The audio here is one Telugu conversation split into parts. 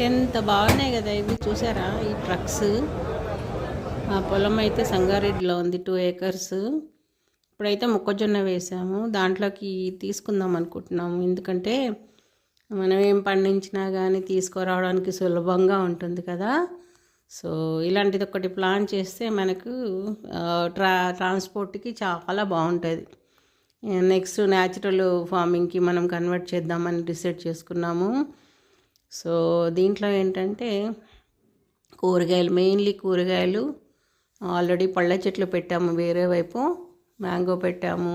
ఎంత బాగున్నాయి కదా ఇవి, చూసారా ఈ ట్రక్స్. ఆ పొలం అయితే సంగారెడ్డిలో ఉంది, 2 acres. ఇప్పుడైతే మొక్కజొన్న వేసాము, దాంట్లోకి తీసుకుందాం అనుకుంటున్నాము. ఎందుకంటే మనం ఏం పండించినా కానీ తీసుకురావడానికి సులభంగా ఉంటుంది కదా. సో ఇలాంటిది ఒకటి ప్లాన్ చేస్తే మనకు ట్రాన్స్పోర్ట్కి చాలా బాగుంటుంది. నెక్స్ట్ న్యాచురల్ ఫార్మింగ్కి మనం కన్వర్ట్ చేద్దామని డిసైడ్ చేసుకున్నాము. సో దీంట్లో ఏంటంటే కూరగాయలు, మెయిన్లీ కూరగాయలు. ఆల్రెడీ పళ్ళ చెట్లు పెట్టాము, వేరే వైపు మ్యాంగో పెట్టాము,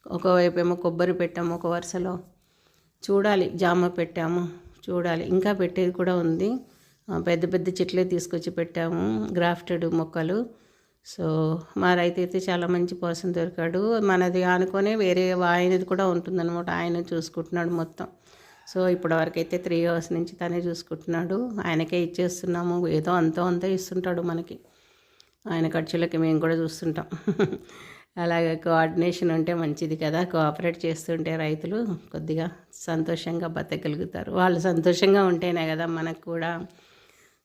ఒకవైపు ఏమో కొబ్బరి పెట్టాము, ఒక వరుసలో. చూడాలి, జామ పెట్టాము, చూడాలి ఇంకా పెట్టేది కూడా ఉంది. పెద్ద పెద్ద చెట్లే తీసుకొచ్చి పెట్టాము, గ్రాఫ్టెడ్ మొక్కలు. సో మా రైతు అయితే చాలా మంచి పర్సన్ దొరికాడు. మనది ఆనుకొనే వేరే ఆయనది కూడా ఉంటుందన్నమాట, ఆయన చూసుకుంటున్నాడు మొత్తం. సో ఇప్పటి వరకు అయితే 3 years నుంచి తనే చూసుకుంటున్నాడు. ఆయనకే ఇచ్చేస్తున్నాము, ఏదో అంతా ఇస్తుంటాడు మనకి. ఆయన ఖర్చులకి మేము కూడా చూస్తుంటాం. అలాగే కోఆర్డినేషన్ ఉంటే మంచిది కదా. కోఆపరేట్ చేస్తుంటే రైతులు కొద్దిగా సంతోషంగా బతకగలుగుతారు. వాళ్ళు సంతోషంగా ఉంటేనే కదా మనకు కూడా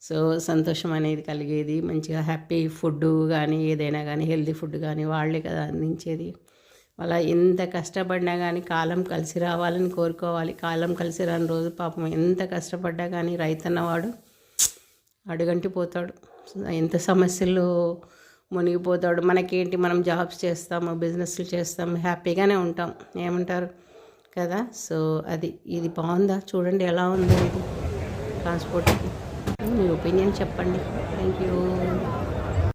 సో సంతోషం అనేది కలిగేది. మంచిగా హ్యాపీ ఫుడ్ కానీ ఏదైనా కానీ హెల్తీ ఫుడ్ కానీ వాళ్ళే కదా అందించేది. అలా ఎంత కష్టపడినా కానీ కాలం కలిసి రావాలని కోరుకోవాలి. కాలం కలిసి రాని రోజు పాపం ఎంత కష్టపడ్డా కానీ రైతన్నవాడు అడుగంటి పోతాడు, ఎంత సమస్యలు మునిగిపోతాడు. మనకేంటి, మనం జాబ్స్ చేస్తాము, బిజినెస్లు చేస్తాము, హ్యాపీగానే ఉంటాం, ఏమంటారు కదా. సో ఇది బాగుందా, చూడండి ఎలా ఉందో ఇది ట్రాన్స్పోర్ట్కి. మీ ఒపీనియన్ చెప్పండి. Thank you.